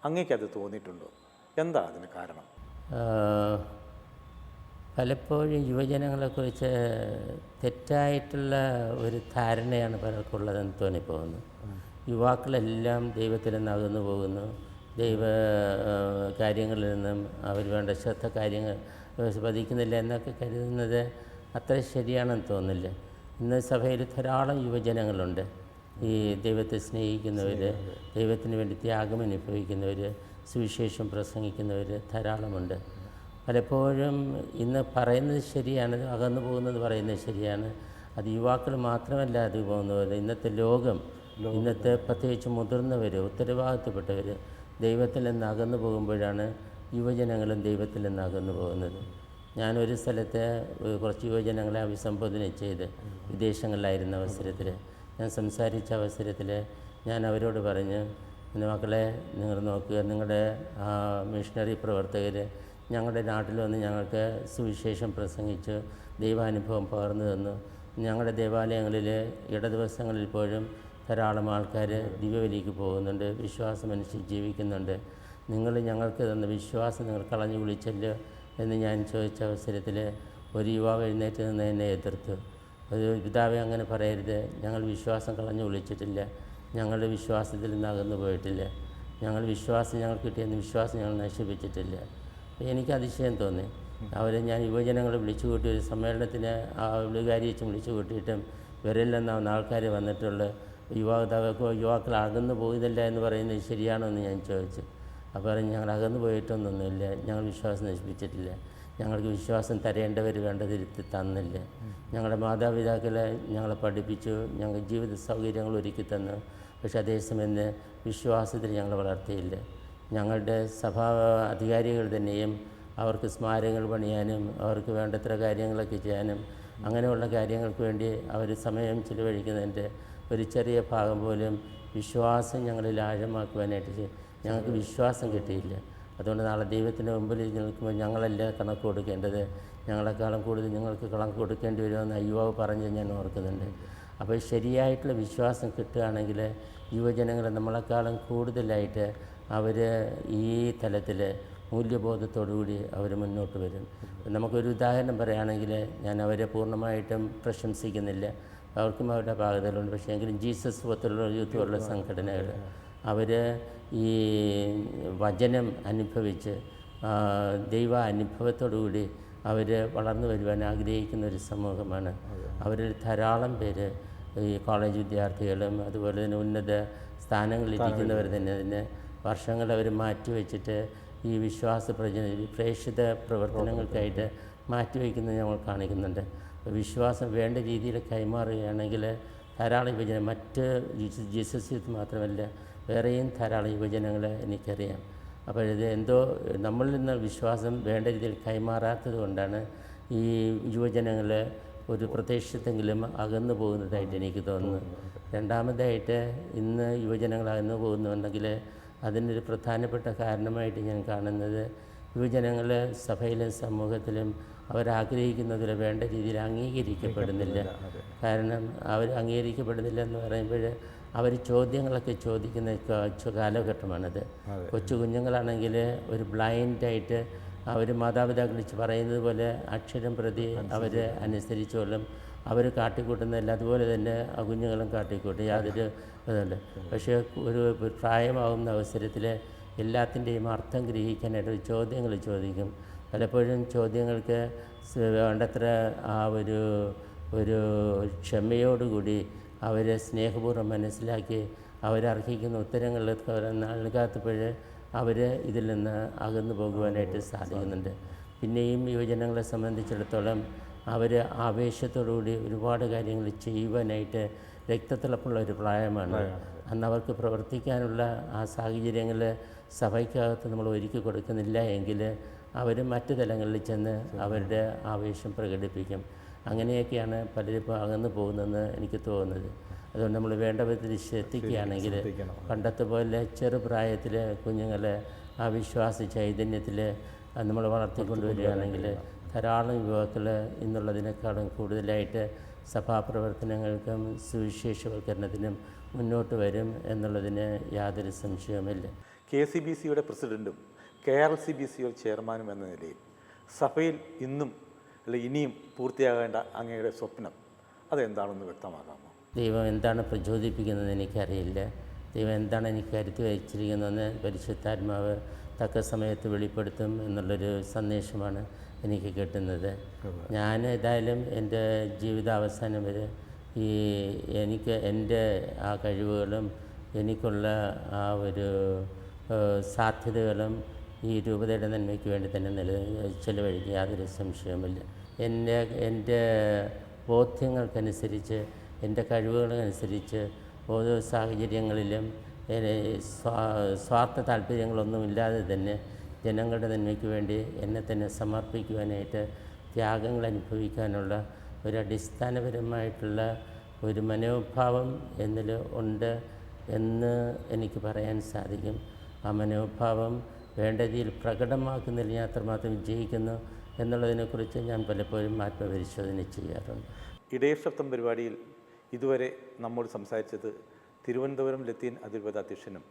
അങ്ങേക്കത് തോന്നിയിട്ടുണ്ടോ? എന്താ അതിന് കാരണം? പലപ്പോഴും യുവജനങ്ങളെക്കുറിച്ച് തെറ്റായിട്ടുള്ള ഒരു ധാരണയാണ് പലർക്കുള്ളതെന്ന് തോന്നിപ്പോകുന്നു. യുവാക്കളെല്ലാം ദൈവത്തിൽ നിന്ന് അകന്നു പോകുന്നു, ദൈവ കാര്യങ്ങളിൽ നിന്നും അവർ വേണ്ട ശ്രദ്ധ കാര്യങ്ങൾ പതിക്കുന്നില്ല എന്നൊക്കെ കരുതുന്നത് അത്ര ശരിയാണെന്ന് തോന്നുന്നില്ല. ഇന്ന് സഭയിൽ ധാരാളം യുവജനങ്ങളുണ്ട്, ഈ ദൈവത്തെ സ്നേഹിക്കുന്നവർ, ദൈവത്തിന് വേണ്ടി ത്യാഗം അനുഭവിക്കുന്നവർ, സുവിശേഷം പ്രസംഗിക്കുന്നവർ ധാരാളമുണ്ട്. പലപ്പോഴും ഇന്ന് പറയുന്നത് ശരിയാണ്, അകന്നു പോകുന്നത് പറയുന്നത് ശരിയാണ്. അത് യുവാക്കൾ മാത്രമല്ല അത് പോകുന്നത്, ഇന്നത്തെ ലോകം, ഇന്നത്തെ പ്രത്യേകിച്ച് മുതിർന്നവർ, ഉത്തരവാദിത്തപ്പെട്ടവർ ദൈവത്തിൽ നിന്ന് അകന്നു പോകുമ്പോഴാണ് യുവജനങ്ങളും ദൈവത്തിൽ നിന്ന് അകന്നു പോകുന്നത്. ഞാനൊരു സ്ഥലത്ത് കുറച്ച് യുവജനങ്ങളെ അഭിസംബോധന ചെയ്ത് വിദേശങ്ങളിലായിരുന്ന അവസരത്തിൽ ഞാൻ സംസാരിച്ച അവസരത്തിൽ ഞാൻ അവരോട് പറഞ്ഞു, മക്കളെ നിങ്ങൾ നോക്കുക, നിങ്ങളുടെ മിഷണറി പ്രവർത്തകർ ഞങ്ങളുടെ നാട്ടിൽ വന്ന് ഞങ്ങൾക്ക് സുവിശേഷം പ്രസംഗിച്ച് ദൈവാനുഭവം പകർന്നു തന്നു. ഞങ്ങളുടെ ദേവാലയങ്ങളിൽ ദിവസങ്ങളിൽ പോലും ധാരാളം ആൾക്കാർ ദിവ്യബലിക്ക് പോകുന്നുണ്ട്, വിശ്വാസമനുസരിച്ച് ജീവിക്കുന്നുണ്ട്. നിങ്ങൾ ഞങ്ങൾക്ക് തന്ന വിശ്വാസം നിങ്ങൾ കളഞ്ഞു വിളിച്ചല്ലോ എന്ന് ഞാൻ ചോദിച്ച അവസരത്തിൽ ഒരു യുവാവ് എഴുന്നേറ്റ് നിന്ന് എന്നെ എതിർത്തു. ഒരു പിതാവെ അങ്ങനെ പറയരുത്, ഞങ്ങൾ വിശ്വാസം കളഞ്ഞു വിളിച്ചിട്ടില്ല, ഞങ്ങളുടെ വിശ്വാസത്തിൽ നിന്ന് അകന്നു പോയിട്ടില്ല, ഞങ്ങൾക്ക് കിട്ടിയെന്ന് വിശ്വാസം ഞങ്ങൾ നശിപ്പിച്ചിട്ടില്ല. എനിക്ക് അതിശയം തോന്നി. ഞാൻ യുവജനങ്ങളെ വിളിച്ചു കൂട്ടി ഒരു സമ്മേളനത്തിന് വിളികാരി വെച്ച് വിളിച്ചു കൂട്ടിയിട്ടും ഇവരെല്ലാം ആൾക്കാർ വന്നിട്ടുള്ളൂ, യുവാക്കൾ അകന്നു പോയതല്ല എന്ന് പറയുന്നത് ശരിയാണോ എന്ന് ഞാൻ ചോദിച്ചു. അപ്പോൾ പറഞ്ഞു, ഞങ്ങൾ അകന്നു പോയിട്ടൊന്നുമില്ല, ഞങ്ങൾ വിശ്വാസം നശിപ്പിച്ചിട്ടില്ല, ഞങ്ങൾക്ക് വിശ്വാസം തരേണ്ടവർ വേണ്ടതിരുത്തി തന്നില്ല. ഞങ്ങളുടെ മാതാപിതാക്കളെ ഞങ്ങളെ പഠിപ്പിച്ചു, ഞങ്ങൾ ജീവിത സൗകര്യങ്ങൾ ഒരുക്കി തന്നു, പക്ഷേ അതേസമയം വിശ്വാസത്തിൽ ഞങ്ങൾ വളർത്തിയില്ല. ഞങ്ങളുടെ സഭാ അധികാരികൾ തന്നെയും അവർക്ക് സ്മാരകങ്ങൾ പണിയാനും അവർക്ക് വേണ്ടത്ര കാര്യങ്ങളൊക്കെ ചെയ്യാനും അങ്ങനെയുള്ള കാര്യങ്ങൾക്ക് വേണ്ടി അവർ സമയം ചിലവഴിക്കുന്നതിൻ്റെ ഒരു ചെറിയ ഭാഗം പോലും വിശ്വാസം ഞങ്ങളിൽ ആഴമാക്കുവാനായിട്ട് ഞങ്ങൾക്ക് വിശ്വാസം കിട്ടിയില്ല. അതുകൊണ്ട് നാളെ ദൈവത്തിൻ്റെ മുമ്പിൽ നിൽക്കുമ്പോൾ ഞങ്ങളല്ല കണക്ക് കൊടുക്കേണ്ടത്, ഞങ്ങളെക്കാളും കൂടുതൽ നിങ്ങൾക്ക് കണക്ക് കൊടുക്കേണ്ടി വരുമെന്ന് യുവാവ് പറഞ്ഞ് ഞാൻ ഓർക്കുന്നുണ്ട്. അപ്പോൾ ശരിയായിട്ടുള്ള വിശ്വാസം കിട്ടുകയാണെങ്കിൽ യുവജനങ്ങൾ നമ്മളെക്കാളും കൂടുതലായിട്ട് അവർ ഈ തലത്തിൽ മൂല്യബോധത്തോടുകൂടി അവർ മുന്നോട്ട് വരും. നമുക്കൊരു ഉദാഹരണം പറയുകയാണെങ്കിൽ, ഞാൻ അവരെ പൂർണ്ണമായിട്ടും പ്രശംസിക്കുന്നില്ല, അവർക്കും അവരുടെ പാകതകളുണ്ട്. പക്ഷേ എങ്കിലും ജീസസ് പോലുള്ള യൂത്ത് പോലുള്ള സംഘടനകൾ അവർ ഈ വചനം അനുഭവിച്ച് ദൈവ അനുഭവത്തോടുകൂടി അവർ വളർന്നു വരുവാൻ ആഗ്രഹിക്കുന്ന ഒരു സമൂഹമാണ്. അവരിൽ ധാരാളം പേര് ഈ കോളേജ് വിദ്യാർത്ഥികളും അതുപോലെ തന്നെ ഉന്നത സ്ഥാനങ്ങളിലിരിക്കുന്നവർ തന്നെ അതിന് വർഷങ്ങൾ അവർ മാറ്റിവെച്ചിട്ട് ഈ പ്രേക്ഷിത പ്രവർത്തനങ്ങൾക്കായിട്ട് മാറ്റിവെക്കുന്നത് ഞങ്ങൾ കാണിക്കുന്നുണ്ട്. വിശ്വാസം വേണ്ട രീതിയിൽ കൈമാറുകയാണെങ്കിൽ ധാരാളം യുവജനം, മറ്റ് ജീസസ് യൂത്ത് മാത്രമല്ല വേറെയും ധാരാളം യുവജനങ്ങളെ എനിക്കറിയാം. അപ്പോൾ ഇത് എന്തോ നമ്മളിൽ നിന്ന് വിശ്വാസം വേണ്ട രീതിയിൽ കൈമാറാത്തത് കൊണ്ടാണ് ഈ യുവജനങ്ങൾ ഒരു പ്രദേശത്തെങ്കിലും അകന്നു പോകുന്നതായിട്ട് എനിക്ക് തോന്നുന്നു. രണ്ടാമതായിട്ട് ഇന്ന് യുവജനങ്ങൾ അകന്നു പോകുന്നുണ്ടെങ്കിൽ അതിനൊരു പ്രധാനപ്പെട്ട കാരണമായിട്ട് ഞാൻ കാണുന്നത് യുവജനങ്ങൾ സഭയിലും സമൂഹത്തിലും അവരാഗ്രഹിക്കുന്നതിൽ വേണ്ട രീതിയിൽ അംഗീകരിക്കപ്പെടുന്നില്ല. കാരണം അവർ അംഗീകരിക്കപ്പെടുന്നില്ല എന്ന് പറയുമ്പോൾ അവർ ചോദ്യങ്ങളൊക്കെ ചോദിക്കുന്ന കാലഘട്ടമാണിത്. കൊച്ചു കുഞ്ഞുങ്ങളാണെങ്കിൽ ഒരു ബ്ലൈൻഡായിട്ട് അവർ മാതാപിതാക്കൾ പറയുന്നത് പോലെ അക്ഷരം പ്രതി അവർ അനുസരിച്ചോളും. അവർ കാട്ടിക്കൂട്ടുന്നതല്ല, അതുപോലെ തന്നെ ആ കുഞ്ഞുങ്ങളും കാട്ടിക്കൂട്ടും, യാതൊരു ഇതുണ്ട്. പക്ഷേ ഒരു പ്രായമാകുന്ന അവസരത്തിൽ എല്ലാത്തിൻ്റെയും അർത്ഥം ഗ്രഹിക്കാനായിട്ട് ചോദ്യങ്ങൾ ചോദിക്കും. പലപ്പോഴും ചോദ്യങ്ങൾക്ക് വേണ്ടത്ര ആ ഒരു ക്ഷമയോടുകൂടി അവരെ സ്നേഹപൂർവ്വം മനസ്സിലാക്കി അവരർഹിക്കുന്ന ഉത്തരങ്ങൾ നൽകാത്തപ്പോൾ അവർ ഇതിൽ നിന്ന് അകന്നു പോകുവാനായിട്ട് സാധിക്കുന്നുണ്ട്. പിന്നെയും യുവജനങ്ങളെ സംബന്ധിച്ചിടത്തോളം അവർ ആവേശത്തോടുകൂടി ഒരുപാട് കാര്യങ്ങൾ ചെയ്യുവാനായിട്ട് രക്തത്തിളപ്പുള്ള ഒരു പ്രായമാണ്. അന്ന് അവർക്ക് പ്രവർത്തിക്കാനുള്ള ആ സാഹചര്യങ്ങൾ സഭയ്ക്കകത്ത് നമ്മൾ ഒരുക്കി കൊടുക്കുന്നില്ല എങ്കിൽ അവർ മറ്റു തലങ്ങളിൽ ചെന്ന് അവരുടെ ആവേശം പ്രകടിപ്പിക്കും. അങ്ങനെയൊക്കെയാണ് പലരും അകന്നു പോകുന്നതെന്ന് എനിക്ക് തോന്നുന്നത്. അതുകൊണ്ട് നമ്മൾ വേണ്ട വിധത്തിൽ ശ്രദ്ധിക്കുകയാണെങ്കിൽ പണ്ടത്തെ പോലെ ചെറുപ്രായത്തിൽ കുഞ്ഞുങ്ങളെ ആ വിശ്വാസ ചൈതന്യത്തിൽ നമ്മൾ വളർത്തിക്കൊണ്ടുവരികയാണെങ്കിൽ ധാരാളം യുവാക്കൾ ഇന്നുള്ളതിനേക്കാളും കൂടുതലായിട്ട് സഭാപ്രവർത്തനങ്ങൾക്കും സുവിശേഷവൽക്കരണത്തിനും മുന്നോട്ട് വരും എന്നുള്ളതിന് യാതൊരു സംശയവുമില്ല. KCBCയുടെ പ്രസിഡൻറ്റും KRLCBCയുടെ ചെയർമാനും എന്ന നിലയിൽ സഭയിൽ ഇന്നും ഇനിയും പൂർത്തിയാകേണ്ട അങ്ങയുടെ സ്വപ്നം അതെന്താണെന്ന് വ്യക്തമാകാമോ? ദൈവം എന്താണ് പ്രചോദിപ്പിക്കുന്നതെന്ന് എനിക്കറിയില്ല. ദൈവം എന്താണ് എനിക്ക് കരുത്തി വച്ചിരിക്കുന്നതെന്ന് പരിശുദ്ധാത്മാവ് തക്ക സമയത്ത് വെളിപ്പെടുത്തും എന്നുള്ളൊരു സന്ദേശമാണ് എനിക്ക് കിട്ടുന്നത്. ഞാൻ ഏതായാലും എൻ്റെ ജീവിതാവസാനം വരെ എനിക്ക് എൻ്റെ ആ കഴിവുകളും എനിക്കുള്ള ആ ഒരു സാധ്യതകളും ഈ രൂപതയുടെ നന്മയ്ക്ക് വേണ്ടി തന്നെ ചെലവഴിക്കുക യാതൊരു സംശയവുമില്ല. എൻ്റെ ബോധ്യങ്ങൾക്കനുസരിച്ച് എൻ്റെ കഴിവുകളനുസരിച്ച് ഓരോ സാഹചര്യങ്ങളിലും സ്വാർത്ഥ താല്പര്യങ്ങളൊന്നുമില്ലാതെ തന്നെ ജനങ്ങളുടെ നന്മയ്ക്ക് വേണ്ടി എന്നെ തന്നെ സമർപ്പിക്കുവാനായിട്ട് ത്യാഗങ്ങൾ അനുഭവിക്കാനുള്ള ഒരു അടിസ്ഥാനപരമായിട്ടുള്ള ഒരു മനോഭാവം എന്നിൽ ഉണ്ട് എന്ന് എനിക്ക് പറയാൻ സാധിക്കും. ആ മനോഭാവം വേണ്ട രീതിയിൽ പ്രകടമാക്കുന്നതിൽ ഞാൻ അത്രമാത്രം വിജയിക്കുന്നു എന്നുള്ളതിനെക്കുറിച്ച് ഞാൻ പലപ്പോഴും ആത്മപരിശോധന ചെയ്യാറുണ്ട്. ഇടയശബ്ദം പരിപാടിയിൽ ഇതുവരെ നമ്മോട് സംസാരിച്ചത് തിരുവനന്തപുരം ലത്തീൻ അതിരൂപത അധ്യക്ഷനും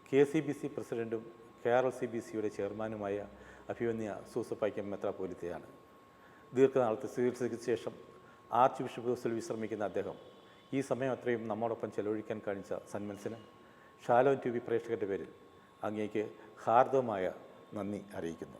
KCBC പ്രസിഡൻറ്റും KRLCBCയുടെ ചെയർമാനുമായ അഭിവന്യ സൂസപാക്യം മെത്രാപ്പോലിത്തയാണ്. ദീർഘനാളത്തെ ചികിത്സയ്ക്ക് ശേഷം ആർച്ച് ബിഷപ്പ് ഹൗസിൽ വിശ്രമിക്കുന്ന അദ്ദേഹം ഈ സമയം അത്രയും നമ്മോടൊപ്പം ചെലവഴിക്കാൻ കാണിച്ച സന്മനസ്സിന് ഷാലോൻ TV പ്രേക്ഷകരുടെ പേരിൽ അങ്ങേക്ക് ഹാർദവമായ നന്ദി അറിയിക്കുന്നു.